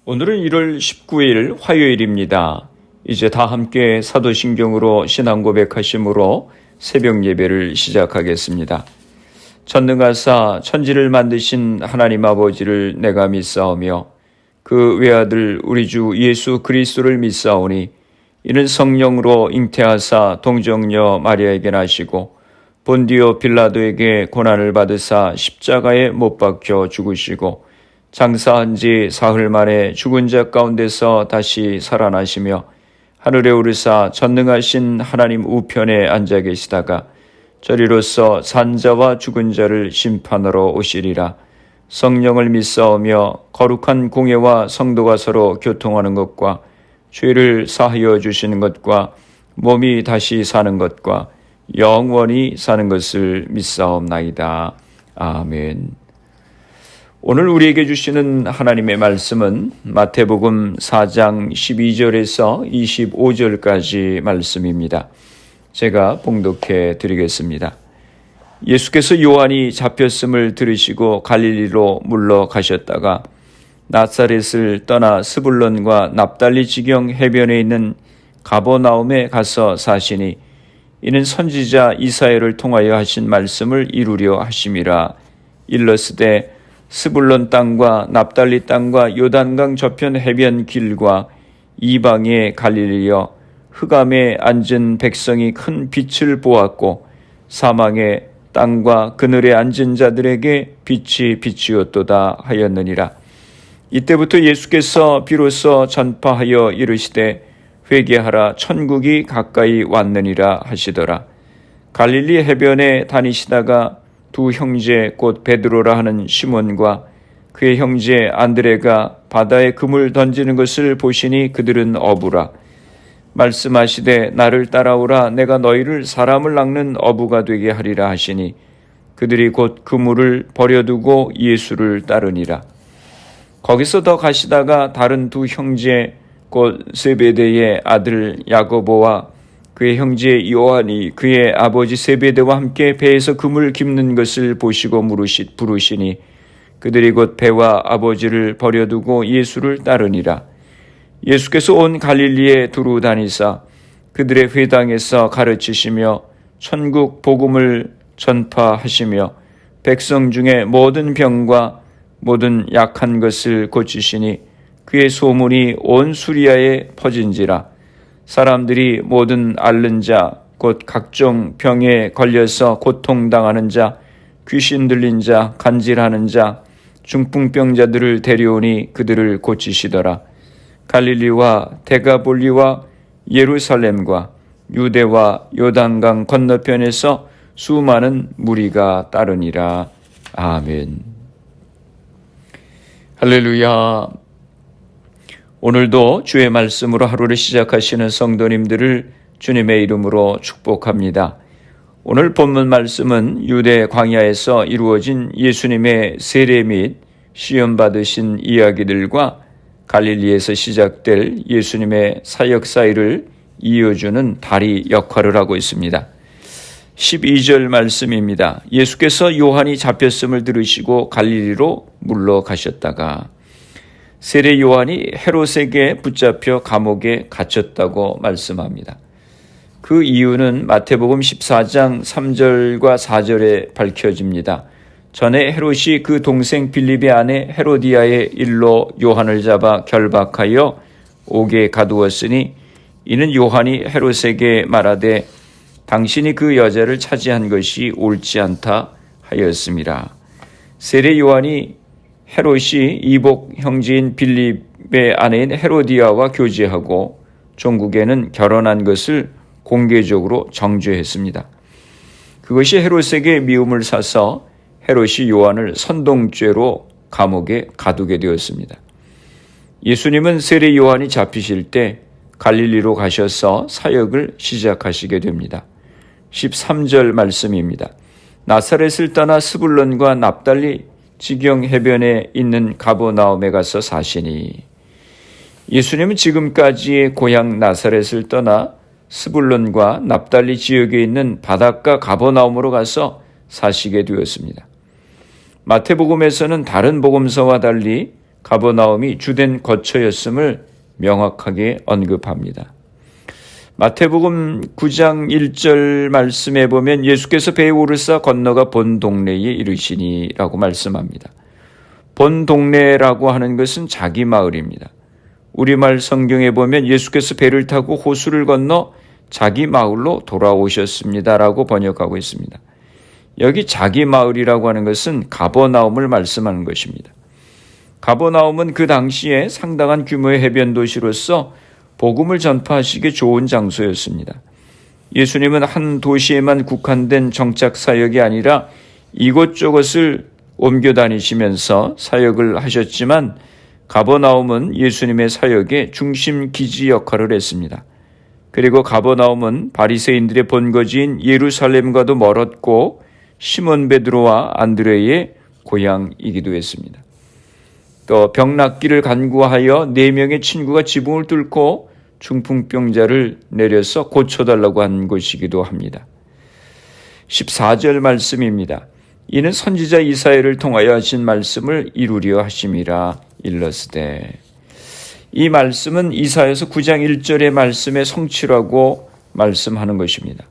오늘은 1월 19일 화요일입니다. 이제 다 함께 사도신경으로 신앙 고백하심으로 새벽 예배를 시작하겠습니다. 전능하사 천지를 만드신 하나님 아버지를 내가 믿사오며 그 외아들 우리 주 예수 그리스도를 믿사오니 이는 성령으로 잉태하사 동정녀 마리아에게 나시고 본디오 빌라도에게 고난을 받으사 십자가에 못 박혀 죽으시고 장사한 지 사흘 만에 죽은 자 가운데서 다시 살아나시며 하늘에 오르사 전능하신 하나님 우편에 앉아 계시다가 저리로서 산자와 죽은 자를 심판하러 오시리라. 성령을 믿사오며 거룩한 공예와 성도가 서로 교통하는 것과 죄를 사하여 주시는 것과 몸이 다시 사는 것과 영원히 사는 것을 믿사옵나이다. 아멘. 오늘 우리에게 주시는 하나님의 말씀은 마태복음 4장 12절에서 25절까지 말씀입니다. 제가 봉독해 드리겠습니다. 예수께서 요한이 잡혔음을 들으시고 갈릴리로 물러가셨다가 나사렛을 떠나 스불론과 납달리 지경 해변에 있는 가버나움에 가서 사시니 이는 선지자 이사야를 통하여 하신 말씀을 이루려 하심이라. 일러스되 스불론 땅과 납달리 땅과 요단강 저편 해변 길과 이방의 갈릴리여, 흑암에 앉은 백성이 큰 빛을 보았고 사망의 땅과 그늘에 앉은 자들에게 빛이 비치었도다 하였느니라. 이때부터 예수께서 비로소 전파하여 이르시되 회개하라, 천국이 가까이 왔느니라 하시더라. 갈릴리 해변에 다니시다가 두 형제 곧 베드로라 하는 시몬과 그의 형제 안드레가 바다에 그물 던지는 것을 보시니 그들은 어부라. 말씀하시되 나를 따라오라, 내가 너희를 사람을 낚는 어부가 되게 하리라 하시니 그들이 곧 그물을 버려두고 예수를 따르니라. 거기서 더 가시다가 다른 두 형제 곧 세베대의 아들 야고보와 그의 형제 요한이 그의 아버지 세베대와 함께 배에서 그물 깁는 것을 보시고 부르시니 그들이 곧 배와 아버지를 버려두고 예수를 따르니라. 예수께서 온 갈릴리에 두루 다니사 그들의 회당에서 가르치시며 천국 복음을 전파하시며 백성 중에 모든 병과 모든 약한 것을 고치시니 그의 소문이 온 수리아에 퍼진지라. 사람들이 모든 앓는 자, 곧 각종 병에 걸려서 고통당하는 자, 귀신 들린 자, 간질하는 자, 중풍병자들을 데려오니 그들을 고치시더라. 갈릴리와 데가볼리와 예루살렘과 유대와 요단강 건너편에서 수많은 무리가 따르니라. 아멘. 할렐루야. 오늘도 주의 말씀으로 하루를 시작하시는 성도님들을 주님의 이름으로 축복합니다. 오늘 본문 말씀은 유대 광야에서 이루어진 예수님의 세례 및 시험 받으신 이야기들과 갈릴리에서 시작될 예수님의 사역 사이를 이어주는 다리 역할을 하고 있습니다. 12절 말씀입니다. 예수께서 요한이 잡혔음을 들으시고 갈릴리로 물러가셨다가, 세례 요한이 헤롯에게 붙잡혀 감옥에 갇혔다고 말씀합니다. 그 이유는 마태복음 14장 3절과 4절에 밝혀집니다. 전에 헤롯이 그 동생 빌립의 아내 헤로디아의 일로 요한을 잡아 결박하여 옥에 가두었으니 이는 요한이 헤롯에게 말하되 당신이 그 여자를 차지한 것이 옳지 않다 하였습니다. 세례 요한이 헤롯이 이복 형제인 빌립의 아내인 헤로디아와 교제하고 종국에는 결혼한 것을 공개적으로 정죄했습니다. 그것이 헤롯에게 미움을 사서 헤롯이 요한을 선동죄로 감옥에 가두게 되었습니다. 예수님은 세례 요한이 잡히실 때 갈릴리로 가셔서 사역을 시작하시게 됩니다. 13절 말씀입니다. 나사렛을 떠나 스불론과 납달리 지경 해변에 있는 가버나움에 가서 사시니, 예수님은 지금까지의 고향 나사렛을 떠나 스불론과 납달리 지역에 있는 바닷가 가버나움으로 가서 사시게 되었습니다. 마태복음에서는 다른 복음서와 달리 가버나움이 주된 거처였음을 명확하게 언급합니다. 마태복음 9장 1절 말씀에 보면 예수께서 배에 오르사 건너가 본 동네에 이르시니라고 말씀합니다. 본 동네라고 하는 것은 자기 마을입니다. 우리말 성경에 보면 예수께서 배를 타고 호수를 건너 자기 마을로 돌아오셨습니다라고 번역하고 있습니다. 여기 자기 마을이라고 하는 것은 가버나움을 말씀하는 것입니다. 가버나움은 그 당시에 상당한 규모의 해변 도시로서 복음을 전파하시기 좋은 장소였습니다. 예수님은 한 도시에만 국한된 정착 사역이 아니라 이곳저곳을 옮겨 다니시면서 사역을 하셨지만 가버나움은 예수님의 사역의 중심 기지 역할을 했습니다. 그리고 가버나움은 바리새인들의 본거지인 예루살렘과도 멀었고 시몬 베드로와 안드레의 고향이기도 했습니다. 또 병낫기를 간구하여 4명의 친구가 지붕을 뚫고 중풍병자를 내려서 고쳐달라고 한 곳이기도 합니다. 14절 말씀입니다. 이는 선지자 이사야를 통하여 하신 말씀을 이루려 하심이라 일렀으되. 이 말씀은 이사야서 9장 1절의 말씀의 성취라고 말씀하는 것입니다.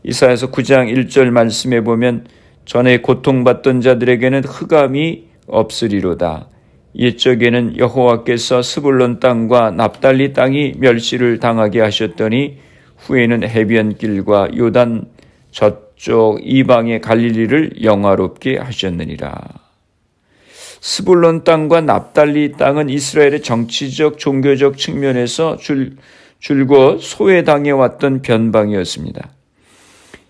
이사야서 9장 1절 말씀에 보면 전에 고통받던 자들에게는 흑암이 없으리로다. 옛적에는 여호와께서 스불론 땅과 납달리 땅이 멸시를 당하게 하셨더니 후에는 해변길과 요단 저쪽 이방의 갈릴리를 영화롭게 하셨느니라. 스불론 땅과 납달리 땅은 이스라엘의 정치적 종교적 측면에서 줄곧 소외당해왔던 변방이었습니다.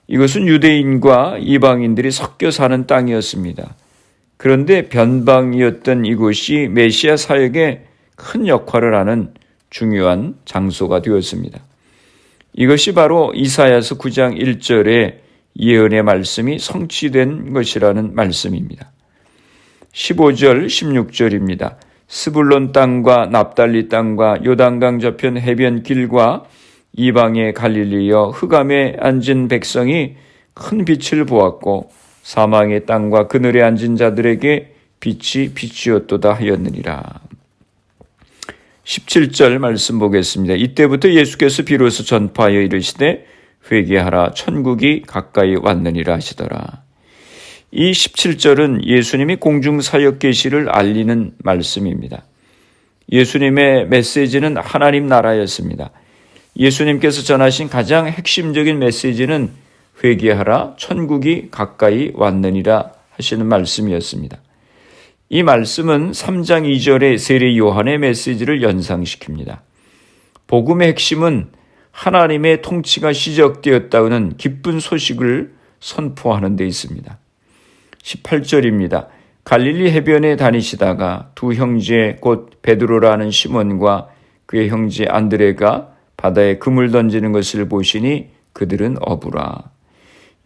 이것은 유대인과 이방인들이 섞여 사는 땅이었습니다. 그런데 변방이었던 이곳이 메시아 사역에 큰 역할을 하는 중요한 장소가 되었습니다. 이것이 바로 이사야서 9장 1절의 예언의 말씀이 성취된 것이라는 말씀입니다. 15절 16절입니다. 스불론 땅과 납달리 땅과 요단강 저편 해변 길과 이방의 갈릴리여 흑암에 앉은 백성이 큰 빛을 보았고 사망의 땅과 그늘에 앉은 자들에게 빛이 빛이었도다 하였느니라. 17절 말씀 보겠습니다. 이때부터 예수께서 비로소 전파하여 이르시되 회개하라 천국이 가까이 왔느니라 하시더라. 이 17절은 예수님이 공중사역 계시를 알리는 말씀입니다. 예수님의 메시지는 하나님 나라였습니다. 예수님께서 전하신 가장 핵심적인 메시지는 회개하라 천국이 가까이 왔느니라 하시는 말씀이었습니다. 이 말씀은 3장 2절의 세례 요한의 메시지를 연상시킵니다. 복음의 핵심은 하나님의 통치가 시작되었다는 기쁜 소식을 선포하는 데 있습니다. 18절입니다. 갈릴리 해변에 다니시다가 두 형제 곧 베드로라는 시몬과 그의 형제 안드레가 바다에 그물 던지는 것을 보시니 그들은 어부라.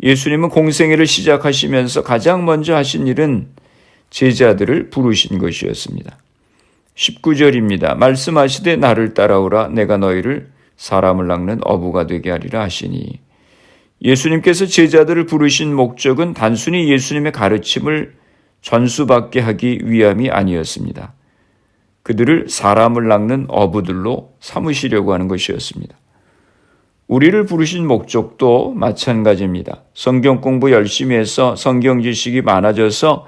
예수님은 공생애를 시작하시면서 가장 먼저 하신 일은 제자들을 부르신 것이었습니다. 19절입니다. 말씀하시되 나를 따라오라 내가 너희를 사람을 낚는 어부가 되게 하리라 하시니. 예수님께서 제자들을 부르신 목적은 단순히 예수님의 가르침을 전수받게 하기 위함이 아니었습니다. 그들을 사람을 낚는 어부들로 삼으시려고 하는 것이었습니다. 우리를 부르신 목적도 마찬가지입니다. 성경 공부 열심히 해서 성경 지식이 많아져서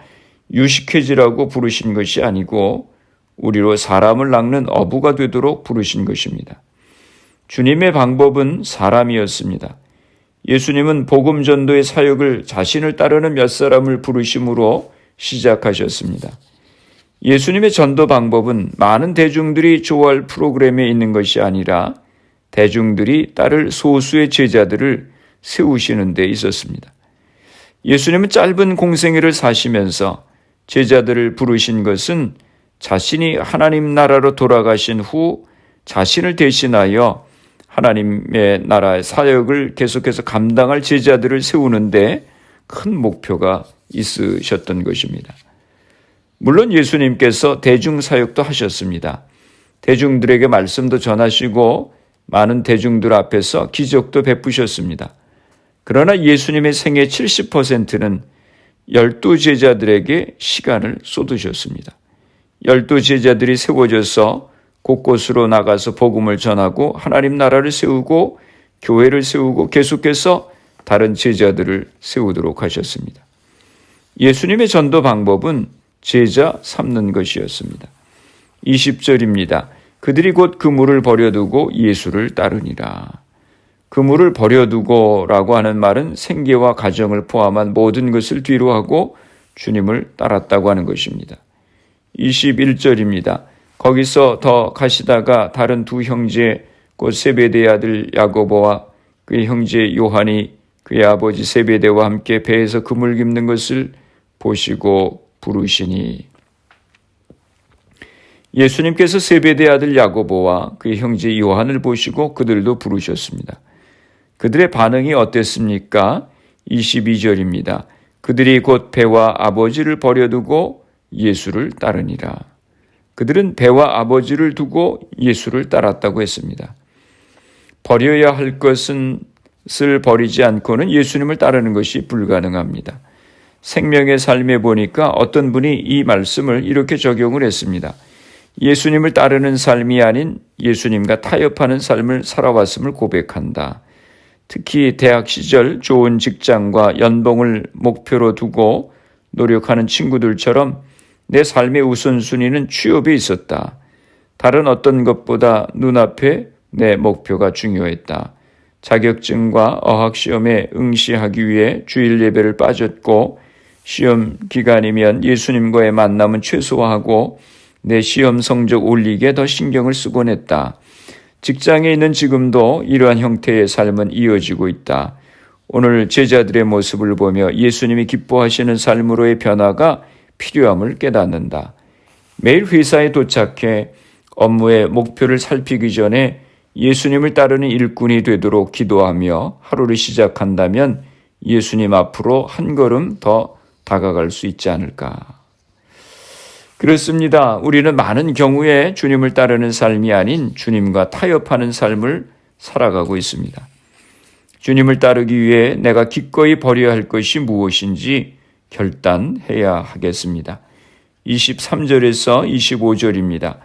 유식해지라고 부르신 것이 아니고 우리로 사람을 낚는 어부가 되도록 부르신 것입니다. 주님의 방법은 사람이었습니다. 예수님은 복음 전도의 사역을 자신을 따르는 몇 사람을 부르심으로 시작하셨습니다. 예수님의 전도 방법은 많은 대중들이 좋아할 프로그램에 있는 것이 아니라 대중들이 따를 소수의 제자들을 세우시는 데 있었습니다. 예수님은 짧은 공생애를 사시면서 제자들을 부르신 것은 자신이 하나님 나라로 돌아가신 후 자신을 대신하여 하나님의 나라의 사역을 계속해서 감당할 제자들을 세우는데 큰 목표가 있으셨던 것입니다. 물론 예수님께서 대중사역도 하셨습니다. 대중들에게 말씀도 전하시고 많은 대중들 앞에서 기적도 베푸셨습니다. 그러나 예수님의 생애 70%는 12 제자들에게 시간을 쏟으셨습니다. 12 제자들이 세워져서 곳곳으로 나가서 복음을 전하고 하나님 나라를 세우고 교회를 세우고 계속해서 다른 제자들을 세우도록 하셨습니다. 예수님의 전도 방법은 제자 삼는 것이었습니다. 20절입니다. 그들이 곧 그물을 버려두고 예수를 따르니라. 그물을 버려두고라고 하는 말은 생계와 가정을 포함한 모든 것을 뒤로 하고 주님을 따랐다고 하는 것입니다. 21절입니다. 거기서 더 가시다가 다른 두 형제 곧 세베대의 아들 야고보와 그의 형제 요한이 그의 아버지 세베대와 함께 배에서 그물 깁는 것을 보시고 부르시니. 예수님께서 세베대의 아들 야고보와 그의 형제 요한을 보시고 그들도 부르셨습니다. 그들의 반응이 어땠습니까? 22절입니다. 그들이 곧 배와 아버지를 버려두고 예수를 따르니라. 그들은 배와 아버지를 두고 예수를 따랐다고 했습니다. 버려야 할 것을 버리지 않고는 예수님을 따르는 것이 불가능합니다. 생명의 삶에 보니까 어떤 분이 이 말씀을 이렇게 적용을 했습니다. 예수님을 따르는 삶이 아닌 예수님과 타협하는 삶을 살아왔음을 고백한다. 특히 대학 시절 좋은 직장과 연봉을 목표로 두고 노력하는 친구들처럼 내 삶의 우선순위는 취업에 있었다. 다른 어떤 것보다 눈앞에 내 목표가 중요했다. 자격증과 어학시험에 응시하기 위해 주일 예배를 빠졌고 시험 기간이면 예수님과의 만남은 최소화하고 내 시험 성적 올리기에 더 신경을 쓰곤 했다. 직장에 있는 지금도 이러한 형태의 삶은 이어지고 있다. 오늘 제자들의 모습을 보며 예수님이 기뻐하시는 삶으로의 변화가 필요함을 깨닫는다. 매일 회사에 도착해 업무의 목표를 살피기 전에 예수님을 따르는 일꾼이 되도록 기도하며 하루를 시작한다면 예수님 앞으로 한 걸음 더 다가갈 수 있지 않을까. 그렇습니다. 우리는 많은 경우에 주님을 따르는 삶이 아닌 주님과 타협하는 삶을 살아가고 있습니다. 주님을 따르기 위해 내가 기꺼이 버려야 할 것이 무엇인지 결단해야 하겠습니다. 23절에서 25절입니다.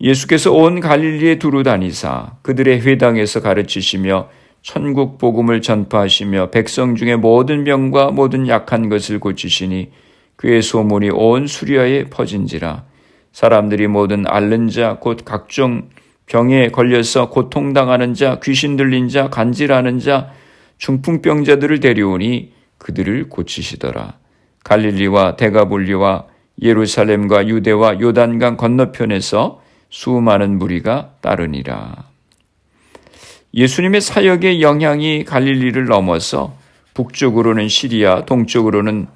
예수께서 온 갈릴리에 두루 다니사 그들의 회당에서 가르치시며 천국 복음을 전파하시며 백성 중에 모든 병과 모든 약한 것을 고치시니 그의 소문이 온 수리아에 퍼진지라. 사람들이 모든 앓는 자 곧 각종 병에 걸려서 고통당하는 자 귀신 들린 자 간질하는 자 중풍병자들을 데려오니 그들을 고치시더라. 갈릴리와 데가볼리와 예루살렘과 유대와 요단강 건너편에서 수많은 무리가 따르니라. 예수님의 사역의 영향이 갈릴리를 넘어서 북쪽으로는 시리아, 동쪽으로는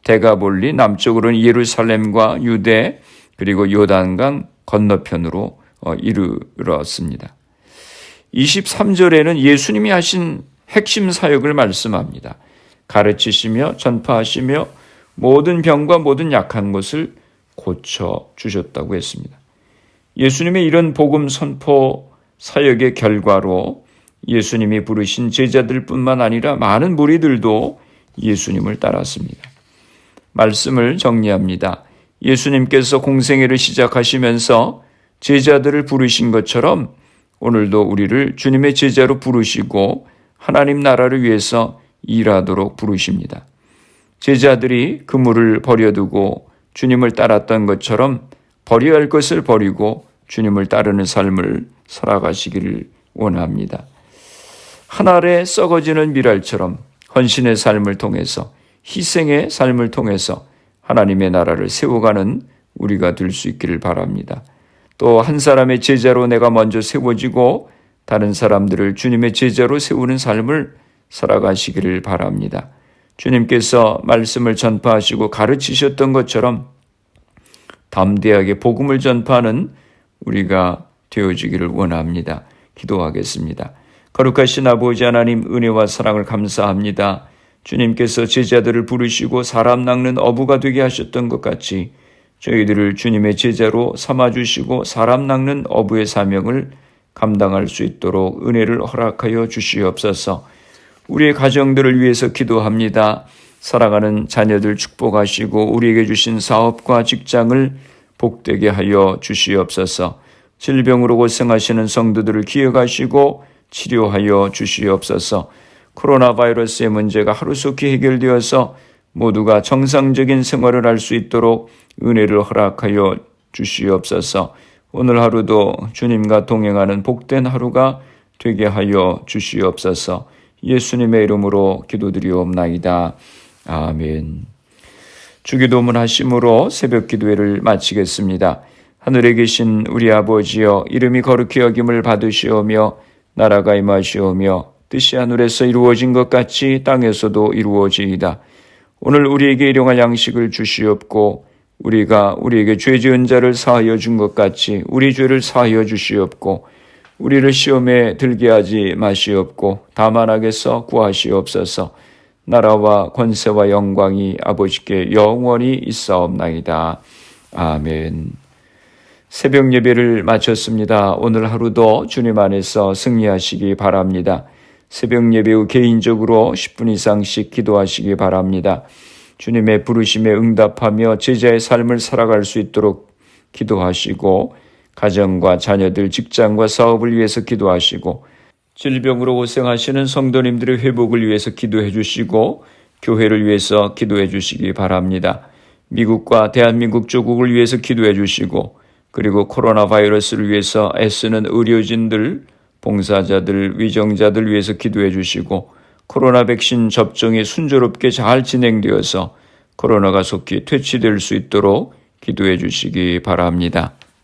데가볼리, 남쪽으로는 예루살렘과 유대 그리고 요단강 건너편으로 이르렀습니다. 23절에는 예수님이 하신 핵심 사역을 말씀합니다. 가르치시며 전파하시며 모든 병과 모든 약한 것을 고쳐주셨다고 했습니다. 예수님의 이런 복음 선포 사역의 결과로 예수님이 부르신 제자들뿐만 아니라 많은 무리들도 예수님을 따랐습니다. 말씀을 정리합니다. 예수님께서 공생애를 시작하시면서 제자들을 부르신 것처럼 오늘도 우리를 주님의 제자로 부르시고 하나님 나라를 위해서 일하도록 부르십니다. 제자들이 그물을 버려두고 주님을 따랐던 것처럼 버려야 할 것을 버리고 주님을 따르는 삶을 살아가시기를 원합니다. 한 알에 썩어지는 밀알처럼 헌신의 삶을 통해서 희생의 삶을 통해서 하나님의 나라를 세워가는 우리가 될 수 있기를 바랍니다. 또 한 사람의 제자로 내가 먼저 세워지고 다른 사람들을 주님의 제자로 세우는 삶을 살아가시기를 바랍니다. 주님께서 말씀을 전파하시고 가르치셨던 것처럼 담대하게 복음을 전파하는 우리가 되어지기를 원합니다. 기도하겠습니다. 거룩하신 아버지 하나님, 은혜와 사랑을 감사합니다. 주님께서 제자들을 부르시고 사람 낚는 어부가 되게 하셨던 것 같이 저희들을 주님의 제자로 삼아주시고 사람 낚는 어부의 사명을 감당할 수 있도록 은혜를 허락하여 주시옵소서. 우리의 가정들을 위해서 기도합니다. 사랑하는 자녀들 축복하시고 우리에게 주신 사업과 직장을 복되게 하여 주시옵소서. 질병으로 고생하시는 성도들을 기억하시고 치료하여 주시옵소서. 코로나 바이러스의 문제가 하루속히 해결되어서 모두가 정상적인 생활을 할 수 있도록 은혜를 허락하여 주시옵소서. 오늘 하루도 주님과 동행하는 복된 하루가 되게 하여 주시옵소서. 예수님의 이름으로 기도드리옵나이다. 아멘. 주기도문 하심으로 새벽 기도회를 마치겠습니다. 하늘에 계신 우리 아버지여, 이름이 거룩히 여김을 받으시오며 나라가 임하시오며 뜻이 하늘에서 이루어진 것 같이 땅에서도 이루어지이다. 오늘 우리에게 일용할 양식을 주시옵고 우리가 우리에게 죄 지은 자를 사하여 준 것 같이 우리 죄를 사하여 주시옵고 우리를 시험에 들게 하지 마시옵고 다만 악에서 구하시옵소서. 나라와 권세와 영광이 아버지께 영원히 있사옵나이다. 아멘. 새벽 예배를 마쳤습니다. 오늘 하루도 주님 안에서 승리하시기 바랍니다. 새벽 예배 후 개인적으로 10분 이상씩 기도하시기 바랍니다. 주님의 부르심에 응답하며 제자의 삶을 살아갈 수 있도록 기도하시고 가정과 자녀들, 직장과 사업을 위해서 기도하시고 질병으로 고생하시는 성도님들의 회복을 위해서 기도해 주시고 교회를 위해서 기도해 주시기 바랍니다. 미국과 대한민국 조국을 위해서 기도해 주시고 그리고 코로나 바이러스를 위해서 애쓰는 의료진들, 봉사자들, 위정자들 위해서 기도해 주시고 코로나 백신 접종이 순조롭게 잘 진행되어서 코로나가 속히 퇴치될 수 있도록 기도해 주시기 바랍니다.